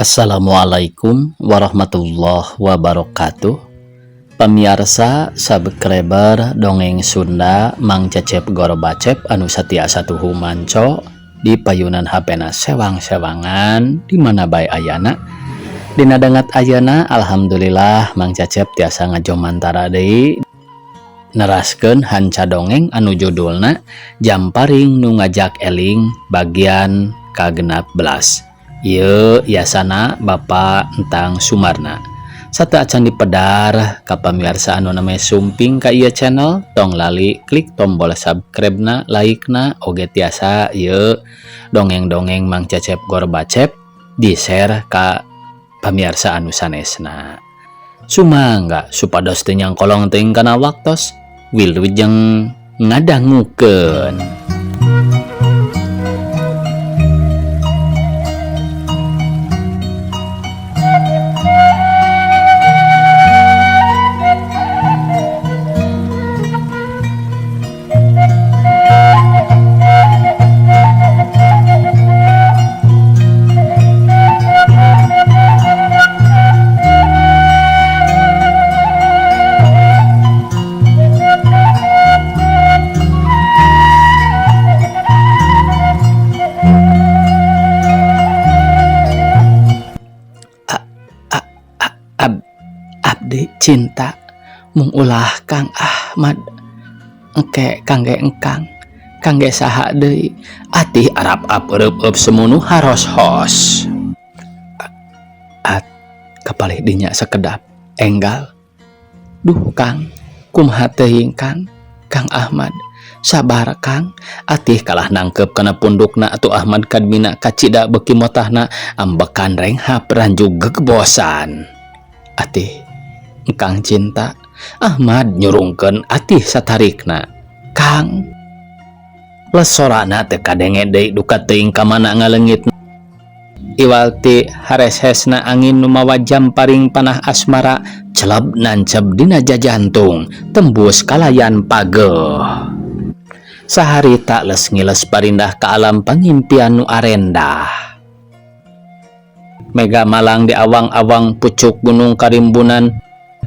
Assalamualaikum warahmatullahi wabarakatuh. Pemirsa subscriber dongeng Sunda Mang Cecep Gorbacep anu satia satuhu manco di payunan hapena sewang-sewangan di mana bae ayana. Dina dangat ayana alhamdulillah Mang Cecep tiasa ngajomantara deui neraskeun hanca dongeng anu judulna Jamparing nu ngajak eling bagian ka-16. Ieu yasana Bapak Entang Sumarna. Satu acan dipedar ka pamirsa anu name sumping ka ieu channel, tong lali klik tombol subscribe-na, like-na, oge tiasa ieu dongeng-dongeng Mang Cecep Gorbacep di-share ka pamirsa anu sanesna. Sumangga supados teu nyangkolong teuing kana waktos, wilujeng ngadangukeun. Abdi cinta mung ulah Kang Ahmad engke kangge engkang kangge saha deui atih arap apeureub semunu haros hos at kapalih dinya sakedap enggal duh Kang kumaha teuing Kang Ahmad sabar Kang atih kalah nangkep kana pundukna atuh Ahmad kadmina kacida beuki motahna ambekan renghap ranjug gegebosan atih engkang cinta. Ahmad nyurungkeun atih satarikna. Kang lesorana teu kadenge deui duka teuing ka mana ngaleungit iwalti hareshesna angin nu mawa jamparing panah asmara celeb nanceb dina jajantung tembus kalayan pageuh. Saharita les ngiles parindah ka alam pangimpian nu arendah. Mega malang di awang-awang pucuk gunung karimbunan,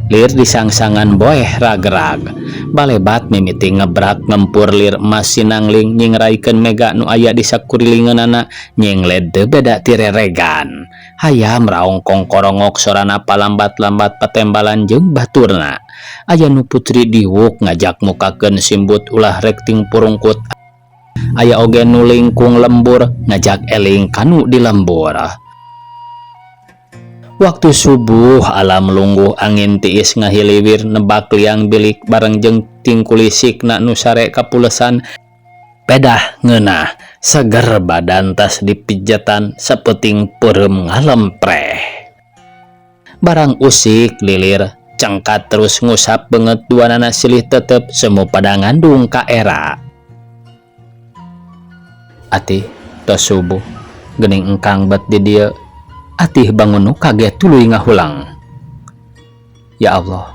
lir disangsangan boeh ragrag, balebat mimiti ngebrak ngempur lir emas sinangling nyingraikeun mega nu aya di sakurilingeunana nyengled teu beda ti reregan. Hayam raong kongkorongok sorana palambat-lambat patembalan jeung baturna. Aya nu putri diwuk ngajak mukakeun simbut ulah rekting purungkut. Aya oge nu lingkung lembur ngajak eling kanu di lembur. Waktu subuh alam lungguh angin tiis ngahiliwir nebak liang bilik bareng jeung tingkulisikna nu sare kapulesan pedah ngeunah seger badan tas dipijetan sapeting peureum ngalempreh. Barang usik lilir cengkat terus ngusap beungeut duanana silih tetep semu pada ngandung ka era. Atih tos subuh geuning engkang bet di dieu atih bangun nu kaget tuluy ngahulang. Ya Allah,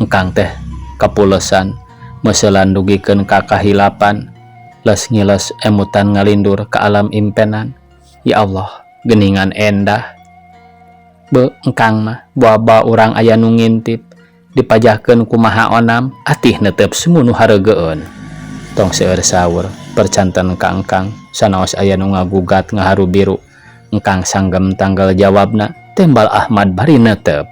engkang teh kapulesan meuselan dugikeun ka kahilapan les ngiles emutan ngalindur ka alam impenan. Ya Allah, geuningan endah. Beu engkang mah boa-boa urang aya nu ngintip dipajahkeun kumaha onam atih neuteup semunu hareugeun. Tong seueur saur percanten ka engkang sanaos aya nu ngagugat ngaharu biru. Engkang sanggem tanggal jawabna tembal Ahmad bari neuteup.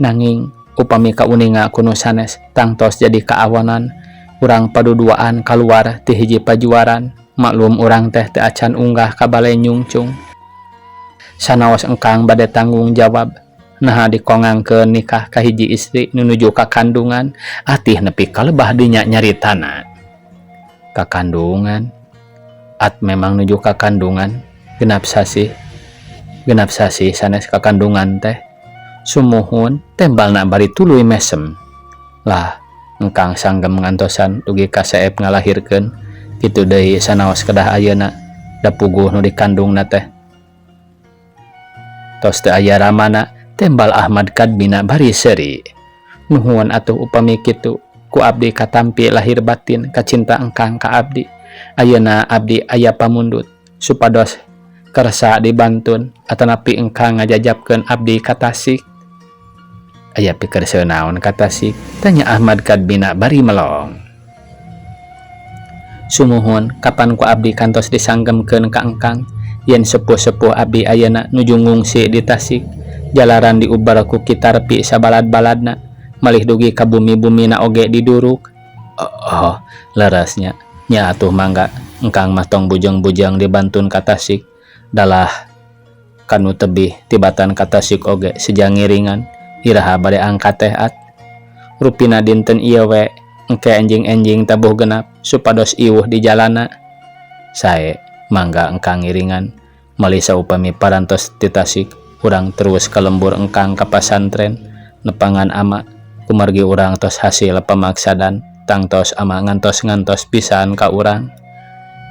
Nanging upami kauninga kuno sanes tangtos jadi kaawanan urang paduduaan kaluar ti hiji pajuaran maklum urang teh teu acan unggah ka balai nyungcung. Sanaos engkang bade tanggung jawab naha dikongangkeun nikah ka hiji istri nu nuju ka kandungan atih nepi ka lebah dinya nyaritana. Ka kandungan at memang nuju ka kandungan genap sasi sanes kakandungan teh sumuhun tembalna bari tuluy mesem. Lah engkang sanggem ngantosan dugi ka saep ngalahirkeun kitu deui sanaos kedah ayeuna da puguh nu dikandungna teh. Tos teu aya ramana tembal Ahmad kadmina bari seuri. Nuhun atuh upami kitu ku abdi katampi lahir batin kacinta engkang ka abdi. Ayeuna abdi aya pamundut supados kersa dibantun atanapi engkang ngajajabkeun abdi ka Tasik. Aya pikir naon ka Tasik, tanya Ahmad Kadmina bari melong. Sumuhun kapan ku abdi kantos disanggemkeun ka engkang, yen sepuh-sepuh abdi ayeuna nuju ngungsi di Tasik, jalaran diubar ku kitarpi sabalad-baladna, malih dugi ka bumi-bumina oge diduruk. Oh, lerasnya nya atuh mangga engkang mah tong bujang-bujang dibantun ka Tasik, dalah kanu tebih tibatan ka Tasik oge sejangiringan iraha bade angkat teh at. Rupina dinten ieu we engke enjing-enjing tabuh genap supados iwuh di jalana. Sae mangga engkang ngiringan malih saupami parantos ti Tasik urang terus ka lembur engkang ka pasantren nepangan ama kumargi urang tos hasil pamaksadan tangtos ama ngantos-ngantos pisan ka urang.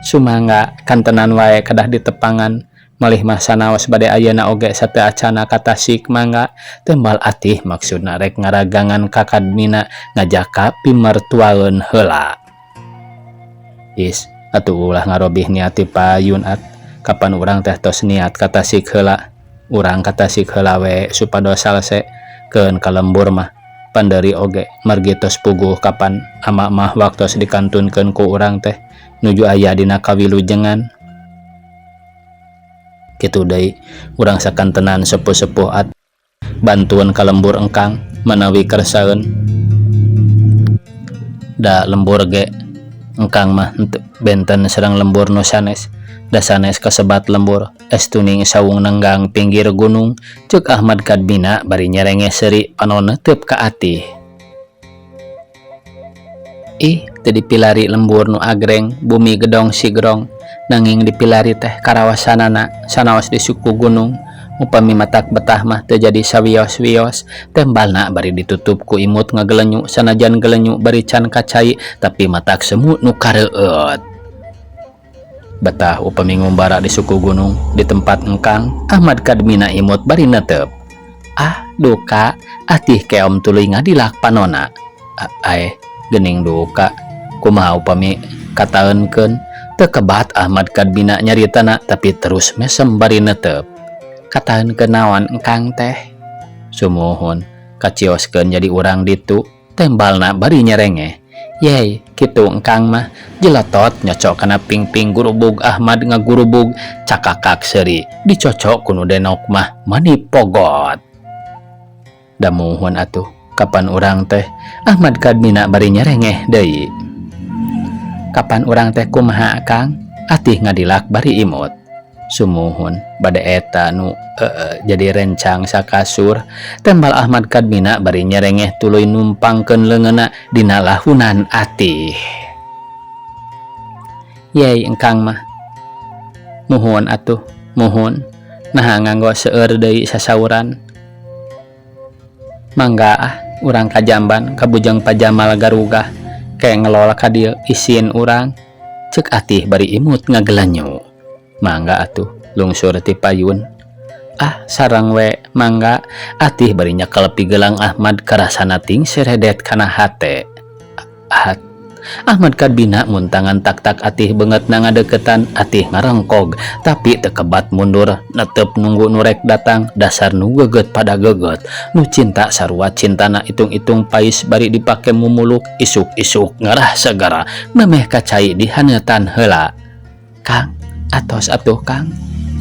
Sumangga kantenan wae kedah ditepangan malih mah sanaos bade ayeuna oge sateu acana ka Tasik mangga tembal atih maksudna rek ngaragangan ka Kadmina ngajaka pimertuaeun heula. Is atuh ulah ngarobih niat ti payun at kapan urang teh tos niat ka Tasik heula, urang ka Tasik heula we supados salse keun ka lembur mah panderi oge margi tos puguh kapan ama mah waktos dikantunkeun ku urang teh nuju aya dina kawilujengan. Kitu deui urang sakantenan sepuh-sepuh at bantuan ka lembur engkang menawi kersaeun. Da lembur ge engkang mah benten serang lembur nu sanes, da sanes kasebat lembur estuning sawung nenggang pinggir gunung, ceuk Ahmad Kadmina bari nyerenge seuri panon neuteup ka atih. Ih, teu dipilari lembur nu agreng bumi gedong sigrong, nanging dipilari teh karawasanana sanaos di suku gunung, upami matak betah mah teu jadi sawios-wios, tembalna bari ditutup ku imut ngagelenyu sanajan gelenyu bari can kacai tapi matak semu nu kareueut. Betah upami ngumbara di suku gunung di tempat engkang Ahmad Kadmina imut bari netep. Ah, duka atih keom tuluy ngadilak panona. Ae gening duka kumaha upami kataeunkeun teu kebat Ahmad Kadmina nyaritana tapi terus mesem bari netep. Kataeunkeun naon engkang teh? Sumuhun kacioskeun jadi urang ditu, tembalna bari nyerenge. Yey, kitu engkang mah jeletot nyocok kana pingping gurubug Ahmad ngagurubug cakakak seuri dicocok ku nu denok mah mani pogot. Da muhun atuh kapan urang teh Ahmad Kadmina bari nyerengeh deui. Kapan urang teh kumaha Kang? Atih ngadilak bari imut. Sumuhun bade eta nu jadi rencang sakasur, tembal Ahmad Kadmina bari nyerengeh tuluy numpangkeun leungeunna dina lahunan atih. Yey engkang mah muhun atuh muhun, naha nganggo seueur deui sasauran. Mangga ah urang kajamban ka Bujang Pajamal Garugah kaya ngelola ka dieu isin urang, ceuk atih bari imut ngagelanyu. Mangga atuh lungsur ti payun. Ah sareng we mangga atih bari nyakel pigelang Ahmad karasana ting seredet kana hate. Ahmad Kadmina muntangan tak-tak atih beungeut na ngadeukeutan atih ngarengkog tapi teu kebat mundur netep nunggu nurek datang dasar nu geugeut pada geugeut nu cinta sarua cintana itung-itung pais bari dipake mumuluk isuk-isuk ngarah segara memeh kacai dihaneutan heula. Kang atos atuh Kang,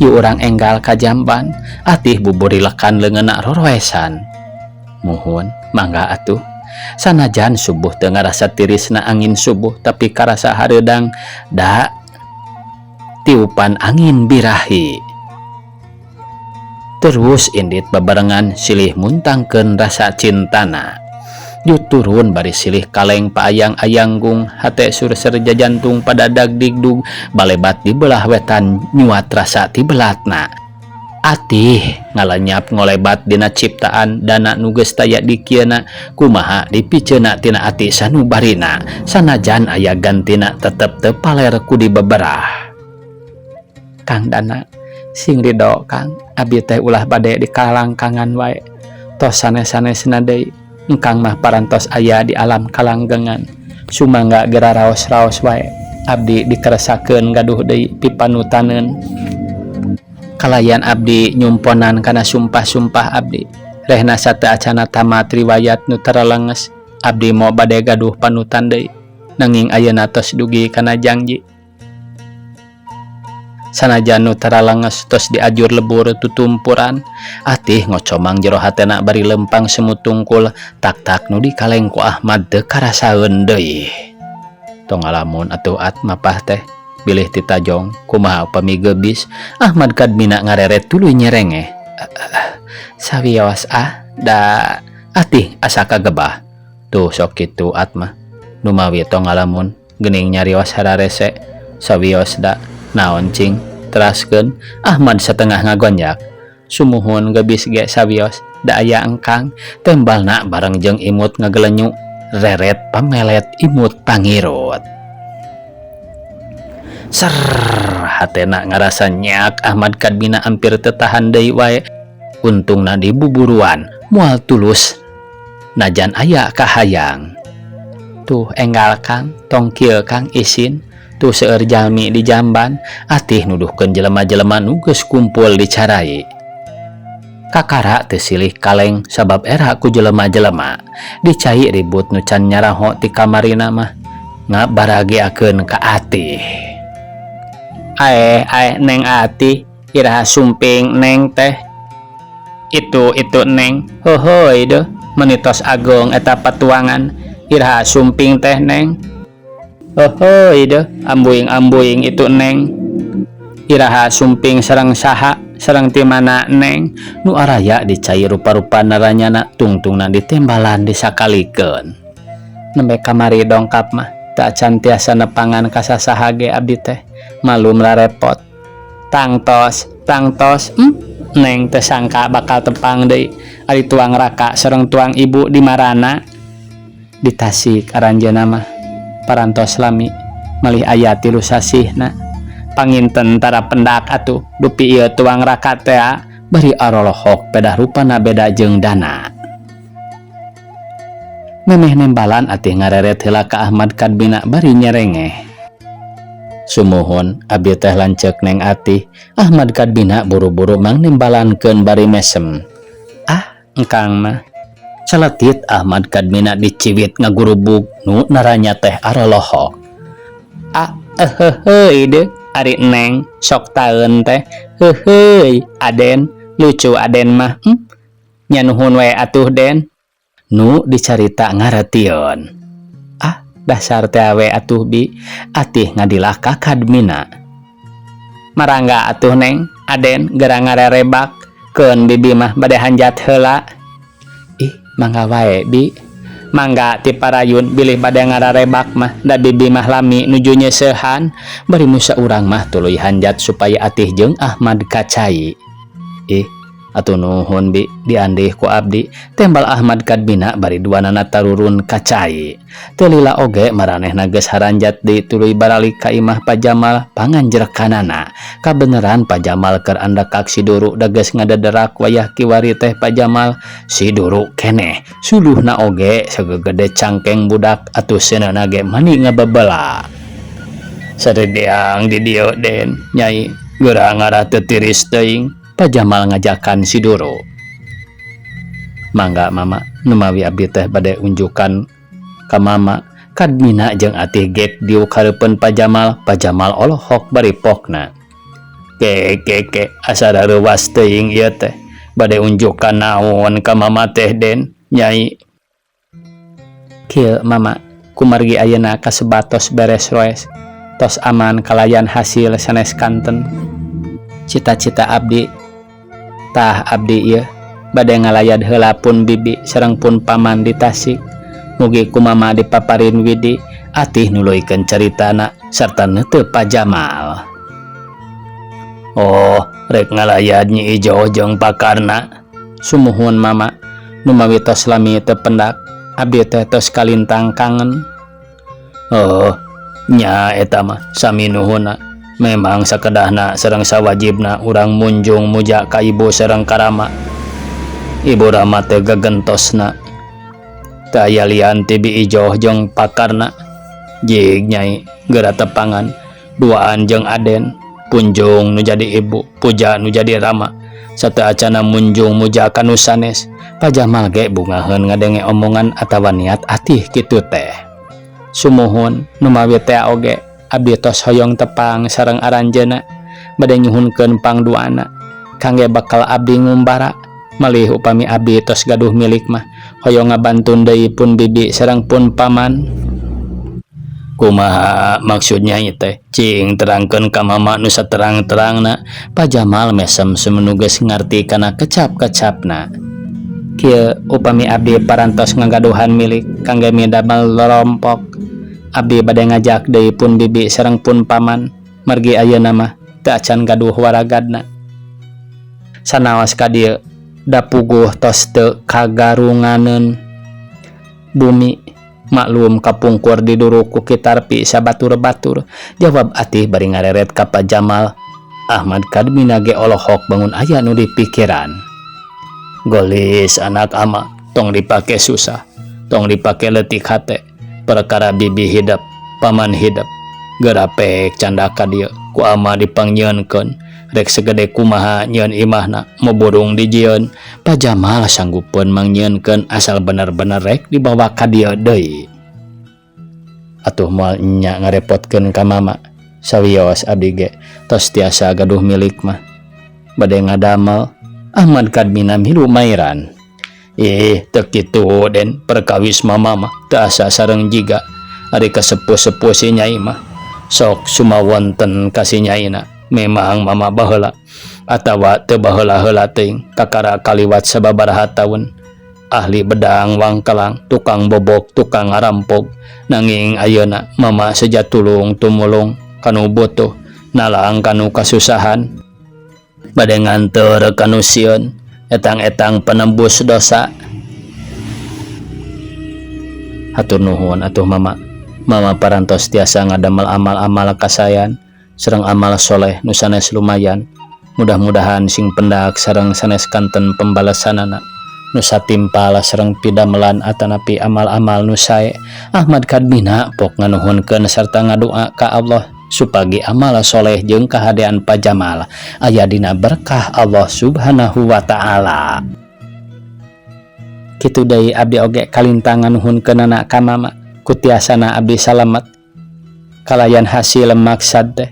ieu urang enggal ka jamban atih buburilekan leungeunna roroesan. Muhun mangga atuh. Sanajan subuh teu ngarasa tirisna angin subuh tapi karasa hareudang da tiupan angin birahi. Terus indit babarengan silih muntangkeun rasa cintana. Juturun bari silih kaleng paayang-ayanggung hate surser jajantung pada dagdigdug balebat di belah wetan nyuat rasa ti belatna. Atih ngalanyap ngolebat dina ciptaan dana nu geus taya di kieuna kumaha dipiceuna tina ati sanubarina sanajan aya gantina tetep teu paler ku dibeberah. Kang Dana sing ridho Kang, abi teh ulah bade dikalangkangan wae tos sanes-sanesna deui engkang mah parantos aya di alam kalanggengan sumangga gera raos-raos wae abdi dikeresakeun gaduh deui pipanutaneun. kalayan abdi nyumponan kana sumpah-sumpah abdi rehna sateu acana tamat riwayat nu taralenges abdi mau bade gaduh panutan deui nanging ayeuna tos dugi kana janji sanajan nu taralenges tos diajur lebur tutumpuran atih ngocomang jero hatena bari lempang semut tungkul tak-tak nu dikaleng ku Ahmad teu karasaeun deui tong ngalamun atuh at mapah teh bilih ti tajong kumaha upami geubis Ahmad Kadmina ngareret tuluy nyerengeh sawios da atih asa kagebah tuh sok kitu at mah nu mawi tong ngalamun geuning nyarios hararese sawios da naon cing teraskeun Ahmad satengah ngagonjak sumuhun geubis ge sawios da aya engkang tembalna bareng jeung imut ngagelenyu reret pamelet imut pangirut ser hatena ngarasa nyak Ahmad Kadmina hampir tetahan deui wae untungna di buburuan moal tulus najan aya kahayang tuh enggal Kang tong kieu Kang isin tuh seueur jalmi di jamban atih nuduhkeun jelema-jelema nu geus kumpul di carai kakara teu silih kaleng sabab era ku jelema-jelema dicai ribut nu can nyaraho ti kamarina mah ngabarageakeun ka atih ae neng ati iraha sumping neng teh itu neng hohoi deh menitos agong eta patuangan iraha sumping teh neng hohoi deh ambuing itu neng iraha sumping sareng saha sareng ti mana neng nu araya dicai rupa-rupa naranyana tungtungna ditembalan disakalikeun nembe kamari dongkap mah tak cantiasa nepangan kasasaha ge abdi teh malu melarepot tangtos neng teu sangka bakal tepang deui ari tuang raka sareng tuang ibu di marana di Tasik aranjeunna mah parantos lami malih aya 3 sasihna panginten tara pendak atuh dupi ieu tuang raka teh bari arolohok pedah rupana beda jeung dana memeh nembalan atih ngareret heula ka Ahmad Kadmina bari nyerengeh sumuhun abdi teh lanceuk neng atih Ahmad Kadmina buru-buru mang nimbalankeun bari mesem engkang mah celetit Ahmad Kadmina diciwit ngagurubug nu naranya teh arolohok heuheuy deh ari neng sok taeun teh heuheuy aden lucu aden mah nya nuhun we atuh den nu dicarita ngaretieun dasar teh awe atuh bi atih ngadilah ka Kadmina marangga atuh neng aden gerang ngarerebak keun bibi mah bade hanjat heula mangga wae bi mangga ti parayun bilih bade ngarerebak mah da bibi mah lami nuju nyeusehan bari musa urang mah tuluy hanjat supaya atih jeung Ahmad kacai atuh nuhun bi diandih ku abdi tembal Ahmad Kadmina bari duanana tarurun kacai teu lila oge maranehna geus haranjat di tuluy baralik ka imah Pajamal panganjrekanana kabeneran Pajamal keur andakak si Duru da geus ngadederak wayah kiwari teh Pajamal si Duru keneh suluhna oge sagegede cangkeng budak atuh seunana ge mani ngabebela sadedeang di dieu den nyai geurang ngarah teu tiris teuing Pajamal ngajakan si Duru mangga mama nu mawi abdi teh bade unjukan ka mama Kadmina jeung atih gek diuk hareupeun Pajamal olohok bari pokna ke asa dareuwas teuing ieu teh bade unjukan naon ka mama teh den nyai kieu mama kumargi ayeuna kasebatos beres roes tos aman kalayan hasil sanes kanten cita-cita abdi tah abdi ieu bade ngalayad heula pun bibi sareng pun paman di Tasik mugi ku mama dipaparin widi atih nuluykeun caritana sarta neuteu Pajamal rek ngalayad Nyi Ijo jeung pakarna sumuhun mama nu mawi tos lami teu pendak abdi teh tos kalintang kangen nya eta mah sami nuhunna memang sakedahna sareng sawajibna urang munjung muja ka ibu sareng karama ibu Rama teh gagentosna teu aya lian ti Bi Ijoh jeung pakarna jig nyai geura tepangan duaan jeung aden punjung nu jadi ibu, puja nu jadi rama, sarta acana munjung muja kanu sanes. Pak Jamal ge bungaheun ngadenge omongan atawa niat atih kitu teh. Sumuhun nu mawi teh oge abdi tos hoyong tepang sareng aranjeuna bade nyuhunkeun pangduana kangge bakal abdi ngumbara malih upami abdi tos gaduh milik mah hoyong ngabantun deui pun bibi sareng pun paman. Kumaha maksudnya teh? Cing terangkeun ka mama nu saterang-terangna. Pak Jamal mesem semenu geus ngarti kana kecap-kecapna. Kieu upami abdi parantos ngagaduhan milik kangge midamel lorompok, abdi bade ngajak deui pun bibi sareng pun paman margi ayeuna mah teu acan gaduh waragadna. Sanaos ka dieu da puguh tos teu kagarunganeun bumi maklum kapungkur diduru ku kitarpi sabatur-batur. Jawab atih bari ngareret ka Pak Jamal. Ahmad Kadmina ge olohok bangun aya nu dipikiran. Golis anak ama, tong dipake susah, tong dipake leutik hate, perkara bibi hidup, paman hidup, gerapek canda ka dieu ku ama dipangnyeunkeun, rek segede kumaha nyieun imahna moburung dijieun. Pak Jamal sanggupkeun mangnyeunkeun asal bener-bener rek dibawa ka dieu deui. Atuh moal nya ngarepotkeun ka mama, sawios abdi ge tos tiasa gaduh milik mah bade ngadamel. Ahmad Kadmina milu mairan. Teu kitu den, perkawis mama mah teu asa sareng jiga ari kasepuh-sepuh si nyai mah sok sumawonten ka si nyaina. Memang mama baheula atawa teu baheula-heula teuing kakara kaliwat sababaraha taun ahli bedang wangkalang, tukang bobok, tukang ngarampog, nanging ayeuna mama sejatulung tumulung kanu butuh, nalang kanu kasusahan bade nganteur kanu sieun etang-etang penembus dosa. Hatur nuhun atuh mama parantos tiasa ngadamel amal-amal kasayan sareng amal soleh nu sanes lumayan. Mudah-mudahan sing pendak sareng sanes kanten pembalasanana nu satimpal sareng pidamelan atanapi amal-amal nu sae. Ahmad Kadmina pok nganuhunkeun sarta ngadoa ka Allah supagi amal soleh jeung kahadean Pak Jamal aya dina berkah Allah Subhanahu wa taala. Kitu deui abdi oge kalintang nganuhunkeunana ka mama ku tiasana abdi salamet kalayan hasil maksad teh.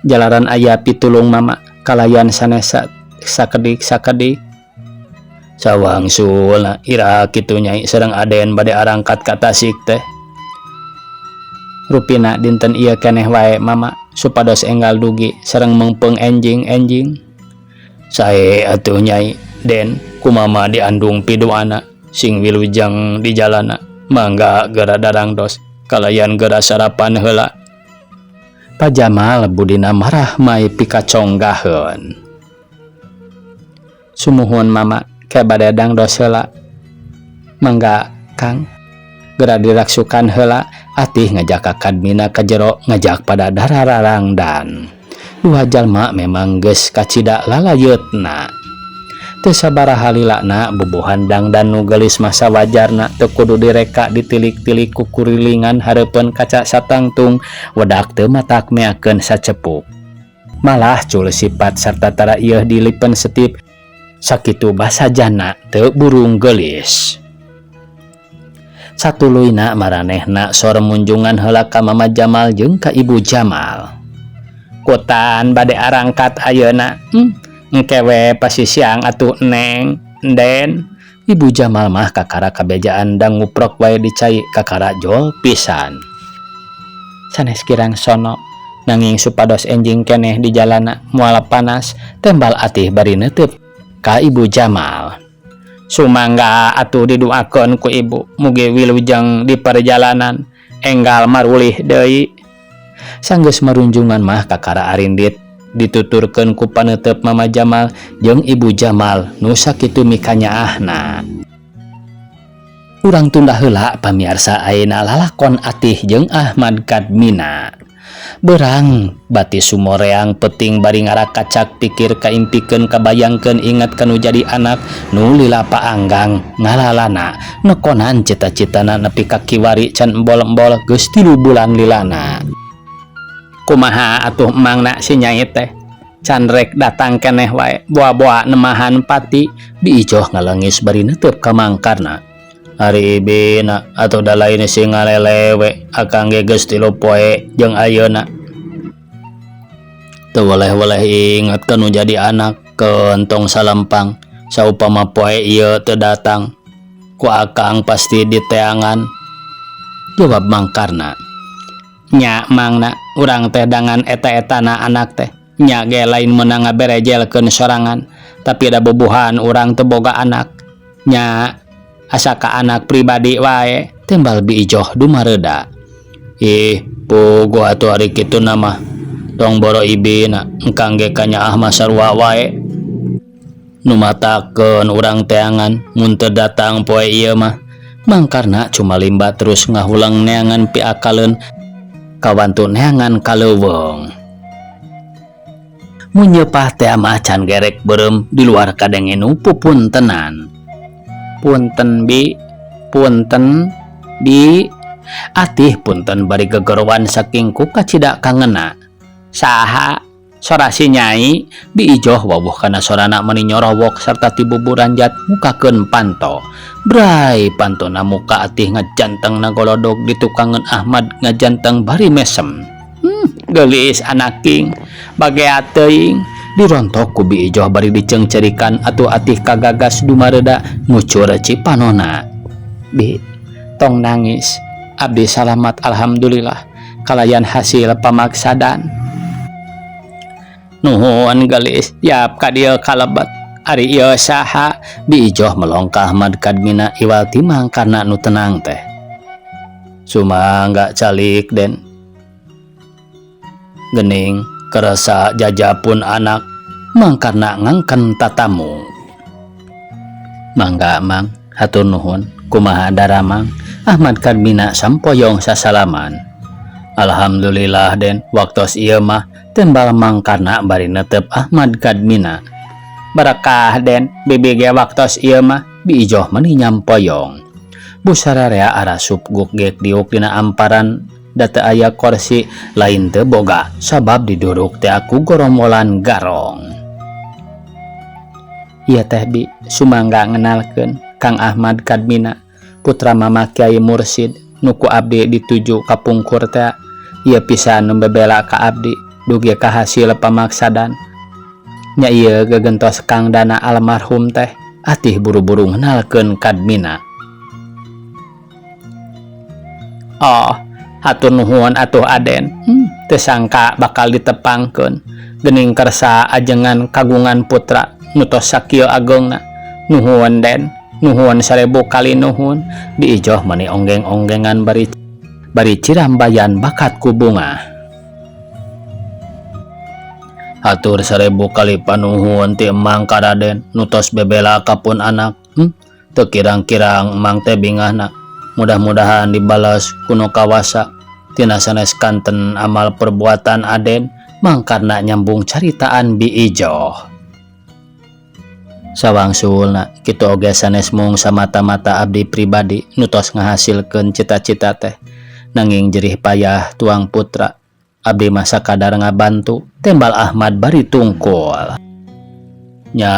Jalaran aya pitulung mama kalayan sanes sakedik sawangsul ira kitu nyai sareng aden bade arangkat ka Tasik teh. Rupina dinten ieu keneh wae mama supados enggal dugi sareng mengpeung enjing-enjing. Sae atuh nyai den ku mama diandung piduana sing wilujeng di jalana mangga geura darangdos kalayan geura sarapan heula. Pak Jamal budina marah mai pikaconggaheun. Sumuhun mama ke bade dangdos heula. Mangga Kang geura diraksukan heula atih ngajak ka Kadmina ka jero ngajak pada darararang dan dua jalma memang geus kacida lalayeutna. Teu sabaraha lilana bubuhan dangdan nu geulis masa wajarna teu kudu direka ditilik-tilik ku kurilingan hareupeun kaca satangtung wedak teu matak meakeun sacepuk. Malah cul sifat sarta tara ieu dilipen setip sakitu basajana teu burung geulis. Satuluyna maranehna sore munjungan heula ka Mama Jamal jeung ka Ibu Jamal. Kutan bade arangkat ayeuna. Engke we pasi siang atuh Neng, Den. Ibu Jamal mah kakara kabejaan da nguprok wae dicai kakara jol pisan. Sanes kirang sono nanging supados enjing keneh di jalana moal panas tembal atih bari neuteub ka Ibu Jamal. Sumangga atuh didoakeun ku ibu mugi wilujeng di perjalanan enggal marulih deui. Sanggeus marunjungan mah kakara arindit dituturkeun ku paneuteub Mama Jamal jeung Ibu Jamal nu sakitu mikanyaahna. Urang tunda heula pamirsa ayeuna lalakon atih jeung Ahmad Kadmina. Berang bati sumoreang peting bari ngarakacak pikir kaimpikeun kabayangkeun ingat kanu jadi anak nu lila paanggang ngalalana nekonan cita-citana nepi ka kiwari can embol-embol geus 3 bulan lilana. kumaha atuh emangna si Nyai teh can rek datang keneh wae boa-boa nemahan pati. Bi Ijoh ngalengis bari neuteub ka mangkarna. Ari ibina atuh da lain si ngalelewe akang ge geus 3 poe jeung ayeuna teu weleh-weleh inget kanu jadi anak keun tong salempang saupama poe ieu teu datang ku akang pasti diteangan. Jawab mangkarna, nya mangna urang teh dangan eta-etana anak teh nya ge lain meunang ngaberejelkeun sorangan tapi da bubuhan urang teu boga anak nya asa ka anak pribadi wae. Tembal Bi Ijoh dumareuda. Ih puguh atuh ari kituna mah tong boro ibina engkang ge ka nyaah mah sarua wae nu matakeun urang teangan mun teu datang poe ieu mah. Mangkarna cuma limba terus ngahulang neangan piakaleun kawantu neangan kaleuweung. Mun nyeupah teh mah can gerek beureum di luar kadengenu pupuntenan. Punten Bi, punten Bi, atih punten bari gegerowan saking ku kacidak kangena. Saha sora si Nyai? Bi Ijoh wawuh kana sorana meuni nyorowok sarta ti buburanjat mukakeun panto. Brai pantona muka atih ngajanteng nagolodog di tukangan Ahmad ngajanteng bari mesem. Gelis anaking bagea teuing dirontok ku Bi Ijoh bari dicengcerikan atuh atih kagagas dumareuda ngucur cipanona. Bi tong nangis, abdi salamat alhamdulillah kalayan hasil pamaksadan. Nuhun gelis yap ka dieu kalebet. Ari ieu saha? Bi Ijoh melongkah Ahmad kadmina iwal timang karna nu tenang teh. Sumangga calik den. Gening kerasa jajapun anak mangkarna ngangken tatamu. Mangga mang hatur nuhun kumaha daramang. Ahmad kadmina sampoyong sasalaman. Alhamdulillah den waktos ieu mah tembal mangkarna bari neuteub Ahmad kadmina. Barakah den bibi ge waktos ieu mah. Bi Ijoh meuni nyampoyong. Busararea arasup guk-gek diuk dina amparan da teu aya kursi lain teu boga sabab diduruk teh aku gorombolan garong. Ieu teh Bi sumangga ngenalkeun Kang Ahmad kadmina putra Mama Kiai Mursid nu ku abdi dituju kapungkur teh. Ieu pisan nu bebela ka abdi dugi ka hasil pamaksadan. Nya ieu gegentos Kang Dana almarhum teh atih buru-buru ngenalkeun kadmina. Oh, hatur nuhun atuh Aden. Teu sangka bakal ditepangkeun. Geuning kersa ajengan kagungan putra nu tos sakieu agengna. Nuhun Den, nuhun 1000 kali nuhun. Bi Ijoh meuni onggeng-onggengan bari cirambayan bakat ku bunga. Hatur 1000 kali panuhun ti emang ka Raden nu tos bebela kapun anak. Teu kirang-kirang emang teh bingahna. Mudah-mudahan dibales kuno kawasa tina sanes kanten amal perbuatan Aden. Mangkarna nyambung caritaan Bi Ijoh. Sawangsulna kitu oge sanes mung samata-mata abdi pribadi nu tos ngahasilkeun cita-cita teh. Nanging jerih payah tuang putra abdi mah sakadar ngabantu. Tembal Ahmad bari tungkul. Nya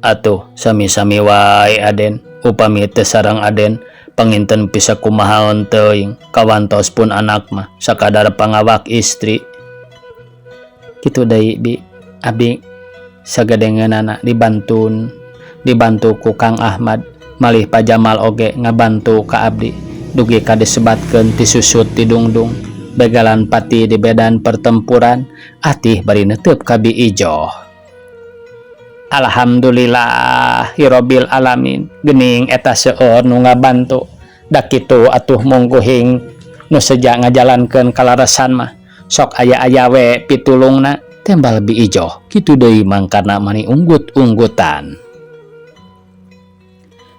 atuh sami-sami wae Aden. Upami teu sareng Aden panginten bisa kumahaon teuing kawantos pun anak mah sakadar pangawak istri. Kitu deui Bi, abdi sagadengeunana dibantu ku Kang Ahmad malih Pak Jamal oge ngabantu ka abdi dugi ka disebatkeun ti susut ti dungdung begalan pati di bedan pertempuran. Atih bari neuteub ka Bi Ijoh. Alhamdulillah hirobbil alamin geuning eta seueur nu ngabantu. Da kitu atuh mungguhing nu seja ngajalankeun kalaresan mah sok aya-aya we pitulungna. Tembal Bi Ijoh kitu deui mangkarna mani unggut-unggutan.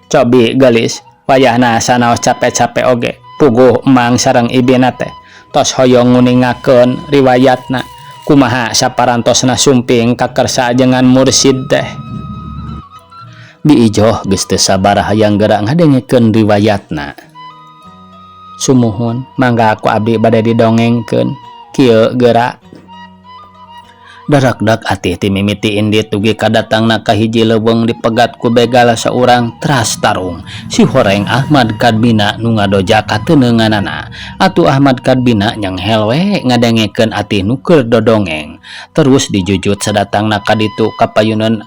Cobi gelis wayahna sanaos capek-capek oge puguh emang sareng ibina teh tos hoyong nguningakeun riwayatna kumaha saparantosna sumping kakersa ajengan Mursid teh. Bi Ijoh geus teu sabar hayang geura ngadengkeun riwayatna. Sumuhun mangga aku abdi bade didongengkeun kieu geura. Darak-dak atih ti mimiti indit ugi kadatangna ka hiji leuweung dipegat ku begal saurang teras tarung si Horeng Ahmad Kadbina nu ngadoja ka teungeunganana. Atuh Ahmad Kadbina nyang helwe ngadengekeun atih nu keur dodongeng, terus dijujut sadatangna ka ditu kapayuneun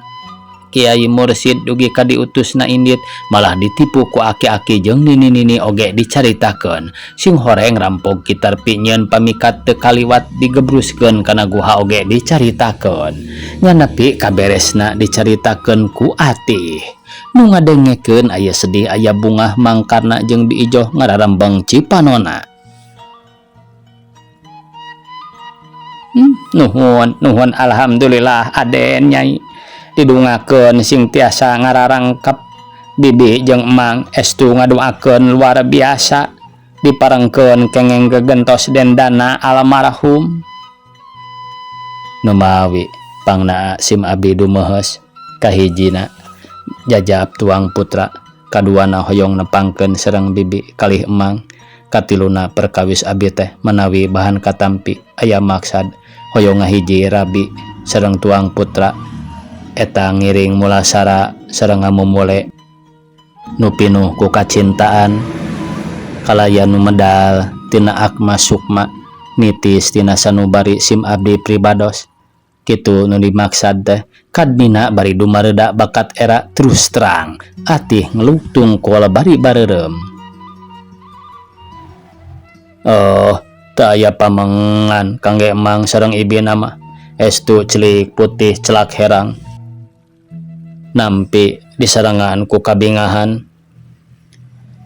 Kiai Mursid dugi ka diutusna indit malah ditipu ku aki-aki jeung nini-nini oge dicaritakeun. Sing Horeng rampog kitarpi nyeun pamikat teu kaliwat digebruskeun kana guha oge dicaritakeun. Nganapi kaberesna dicaritakeun ku Atih. Nu ngadengekeun aya sedih aya bungah mangkarna jeung diijoh ngararembeng cipanona. Nuhun alhamdulillah Aden Nyai. Didungakeun sing tiasa ngararangkep bibi jeung emang estu ngadoakeun luar biasa diparengkeun kengeng gegentos dendana almarhum. Nu mawi pangna sim abdi dumehes kahijina jajab tuang putra, kaduana hoyong nepangkeun sareng bibi kalih emang, katiluna perkawis abdi teh menawi bahan katampi aya maksad hoyong ngahiji rabi sareng tuang putra eta ngiring mulasara sareng ngamumule nu pinuh ku kacintaan kalaya nu medal tina akma sukma nitis tina sanubari sim abdi pribados. Kitu nu dimaksad teh Kadbina bari dumareda bakat era terus terang atih ngeluktung ku bari bareurem. Teu aya pamengan kangge emang sareng ibina mah estu celik putih celak herang. Nampi disarangan ku kabingahan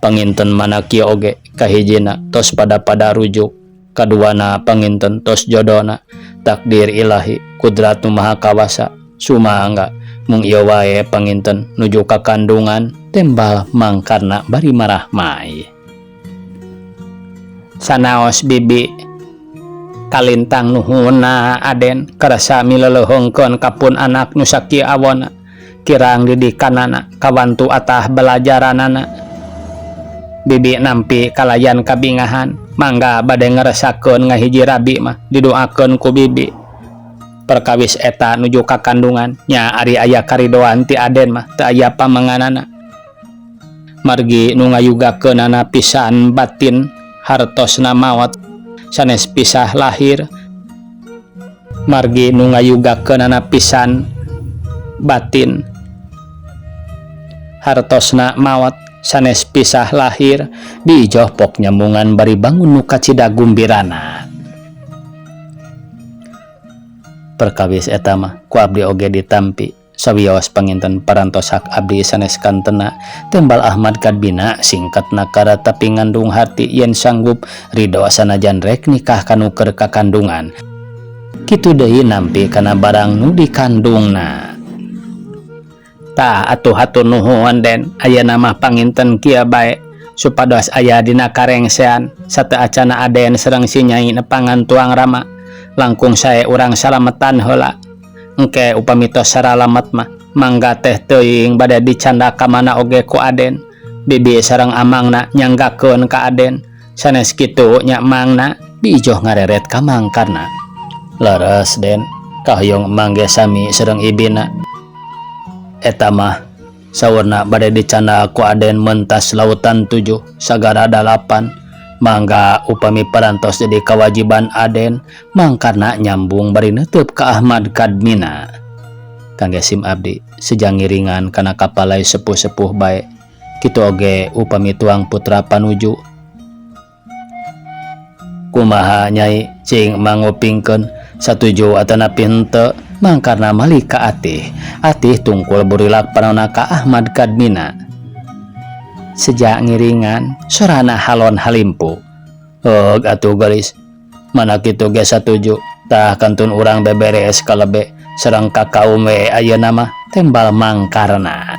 panginten manakio oge kahijina tos pada rujuk, kaduana panginten tos jodona takdir ilahi kudrat nu maha kawasa sumangga mung ieu wae panginten nuju ka kandungan tembal mangkarna bari marah mai. Sanaos bibi kalintang nuhunna Aden karasa milelehongkeun kapun anak nu sakieu awona kirang didikanana kawantu atah belajaranana. Bibi nampi kalayan kabingahan mangga bade ngarasakeun ngahiji rabi mah didoakeun ku bibi perkawis eta nuju ka kandungan nya ari aya karidoan ti Aden mah teu aya pamenganana. Margi nu ngayugakeunana pisan batin hartosna maot sanes pisah lahir. Margi nu ngayugakeunana pisan batin hartosna maot sanes pisah lahir diijoh pok nyambungan bari bangun nu kacida gumbirana. Perkawis eta mah ku abdi oge ditampi sawios panginten parantosak abdi sanes kantena tembal Ahmad Kadbina singkatna kara tapi ngandung hati yen sanggup ridho sanajan rek nikah kanu keur kakandungan. Kitu deui nampi kana barang nu dikandungna. Ta atuh hatur nuhun Den, ayeuna mah panginten kieu bae supados aya dina karengsean sateu acana Aden sareng si Nyai nepangan tuang rama langkung sae urang salametan heula. Engke upami tos saralamet mah mangga teh teuing bade dicanda ka mana oge ku Aden. Bibi sareng amangna nyanggakeun ka Aden sanes kitu nya mangna diijoh ngareret ka mangkarna. Leres Den, kahoyong emang ge sami sareng ibina. Eta mah saurna bade dicanda ku Aden mentas lautan 7 sagara 8 mangga upami parantos jadi kewajiban Aden mangkarna nyambung bari neuteub ka Ahmad Kadbina. Kangge sim abdi sejang ngiringan kana kapalai sepuh-sepuh bae kitu oge upami tuang putra panuju. Kumaha Nyai cing mangupingkeun satuju atanapi henteu mangkarna malika Atih tungkul burilak panonna ka Ahmad Kadbina. Sejak ngiringan sorana halon halimpu. Atuh gelis mana kitu ge satuju tah kantun urang beberes kalebe sareng ka kaum we ayeuna mah tembal mangkarna.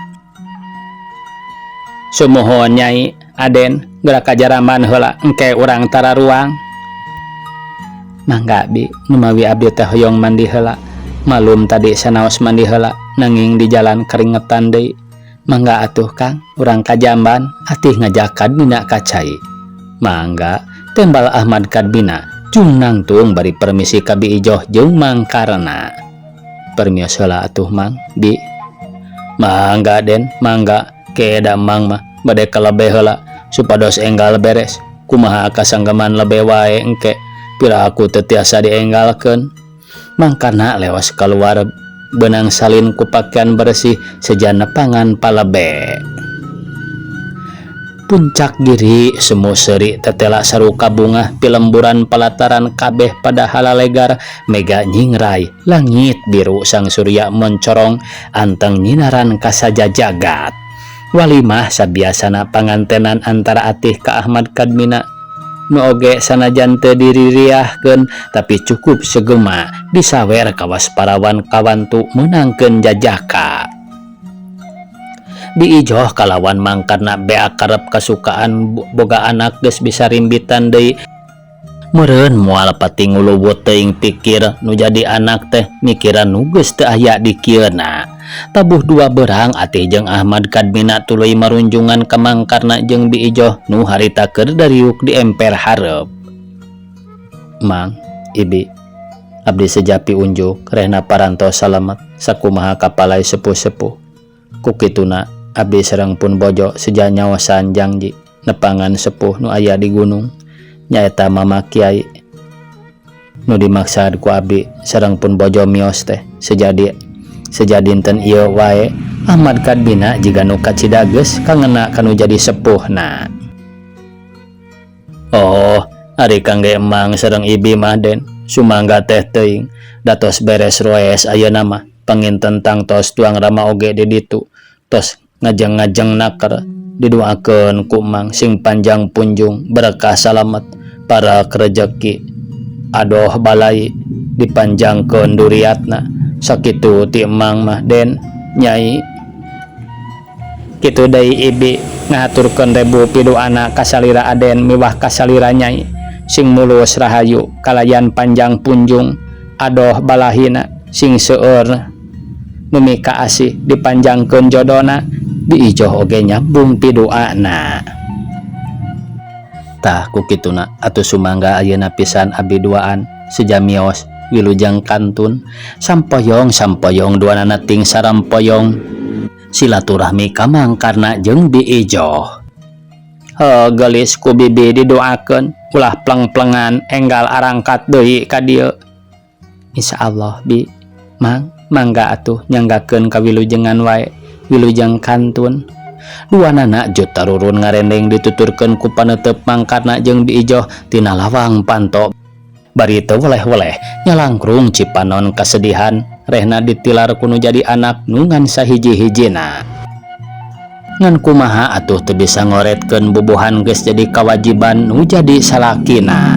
Sumuhun Nyai Aden geura kajaraman heula engke urang tara ruang. Mangga bi numawi abdi teh hoyong mandi heula. Malum tadi sanaos mandi heula nanging di jalan keringetan deui. Mangga atuh Kang urang kajamban atih ngajak Kadbina ka cai. Mangga tembal Ahmad Kadbina Cung nangtung bari permisi ka Bi Ijoh jeung Mang Karna. Permios heula atuh Mang, Bi. Mangga Den, mangga. Keeda Mang mah bade kalebeh heula supados enggal beres. Kumaha kasanggeman lebe wae engke pira aku teu tiasa dienggalkeun. Mang Karna lewas keluar benang salin ku pakaian bersih sejana pangan palebe. Puncak diri semu seuri tetela saruka bunga pilemburan pelataran kabeh pada halalegar mega nyingrai langit biru sang surya mencorong anteng nyinaran kasaja jagat. Walimah sabiasana pangantenan antara Atih ka Ahmad Kadmina nu oge sanajan teu diririahkeun tapi cukup segema disawer kawas parawan kawantu meunangkeun jajaka. Bi Ijoh kalawan Mang Karna bea karep kasukaan boga anak geus bisa rimbitan deui. Meureun moal pati nguluwut teuing pikir nu jadi anak teh mikiran nu geus teu aya di kieuna. Tabuh dua berang Atih jeung Ahmad Kadmina tuluy marunjungan ka Mang Karna jeung Bi Ijoh nu harita keur dariuk di emper hareup. Mang, Ibi, abdi sejapi unjuk rehna parantos salamet sakumaha kapalai sepuh-sepuh. Kukituna abdi sareng pun bojo seja nyaosan janji nepangan sepuh nu aya di gunung nyaeta Mama Kiai nu dimaksad ku abdi sareng pun bojo mios teh sejadinten ieu wae Ahmad Kadmina jiga nu kacidageus kangena kanu jadi sepuhna. Oh, ari kangge Emang sareng Ibi mah Den sumangga teh teuing datos beres roes ayeuna mah panginten tangtos tuang rama oge di ditu tos ngajeng-ngajeng naker didoakeun ku Mang sing panjang punjung berkah salamet para rezeki adoh balai dipanjangkeun duriatna sakitu ti Emang mah Den Nyai. Kitu deui Ibi ngaturkeun rebu pidoana kasalira Aden miwah kasalira Nyai sing mulus rahayu kalayan panjang punjung adoh balahina sing seueur numika asih dipanjangkeun jodona. Bi Ijoh oge nyambung pidoana. Tah kukituna atuh sumangga ayeuna pisan abdi duaan sejamios wilujeng kantun sampoyong duanana ting sarampoyong silaturahmi ka Mang Karna jeung Bi Ijoh. Gelis ku bibi didoakeun ulah pleng-plengan enggal arangkat deui ka dieu. Insyaallah Bi, Mang, mangga atuh nyanggakeun ka wilujengan wae wilujeng kantun. Duanana juta rurun ngarendeng dituturkeun ku paneuteup Mang Karna jeung Bi Ijoh tina lawang panto. Bari teu weleh-weleh nyalangkrung cipanon kasedihan rehna ditilar kuno jadi anak nu ngan sahiji-hijina. Ngan kumaha atuh teu bisa ngoretkeun bubuhan geus jadi kawajiban nu jadi salakina.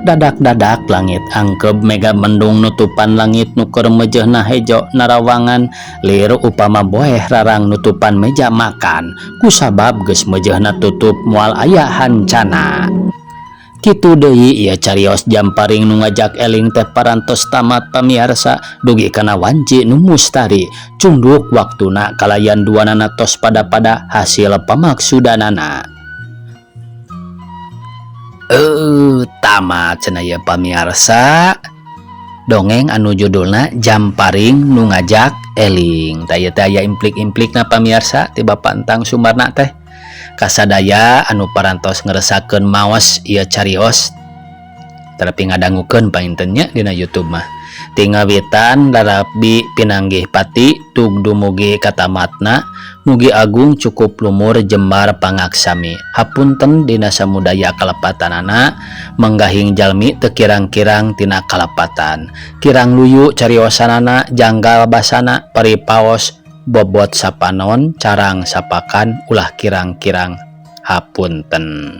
Dadak-dadak langit angkeb mega mendung nutupan langit nu keur mejehna hejo narawangan lir upama boeh rarang nutupan meja makan kusabab geus mejehna tutup moal aya hancana. Kitu deui ieu carios jamparing nu ngajak eling teh parantos tamat pamiarsa dugi kana wanci nu mustari cunduk waktuna kalayan duanana tos pada-pada hasil pamaksudanana. Tamat cenah pamiarsa dongeng anu judulna Jamparing nu ngajak eling. Taya teh implik-implikna pamiarsa ti Bapak Entang Sumarna teh kasadaya anu parantos ngresakeun maos ieu carios tapi ngadangukeun paintennya dina YouTube mah. Tingawitan larabi pinanggih pati tug dumugi katamatna mugi agung cukup lumur jembar pangaksami hapunten dina samudaya kalepatanana menggahing jalmi teu kirang-kirang tina kalepatan kirang luyu cariosanana janggal basana paripaos bobot sapanon carang sapakan ulah kirang-kirang hapunten.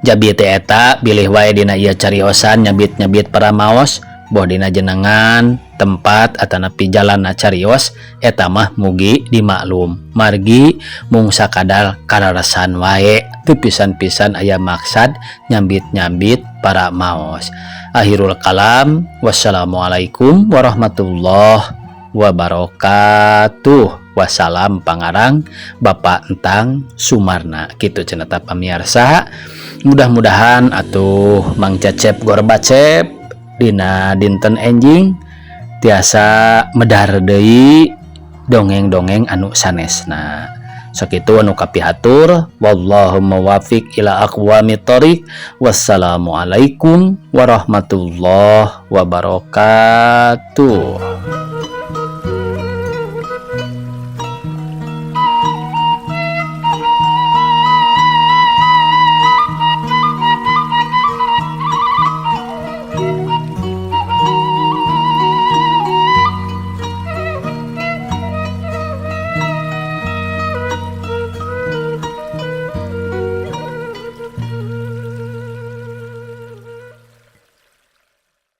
Jabi teh eta bilih wae dina ieu cariosan nyabit-nyabit para maos boh dina jenengan tempat atanapi jalanna carios eta mah mugi dimaklum margi mung sakadar kararesan wae teu pisan-pisan aya maksad nyambit-nyambit para maos. Akhirul kalam, wassalamualaikum warahmatullahi wabarakatuh. Wassalam pangarang Bapak Entang Sumarna. Kitu cenah pamirsa Mudah-mudahan atuh Mang Cecep Gorbacep dina dinten enjing tiasa medar deui dongeng-dongeng anu sanesna. Sakitu anu kapihatur, wallahu muwaffiq ila aqwamit thoriq. Wassalamualaikum warahmatullahi wabarakatuh.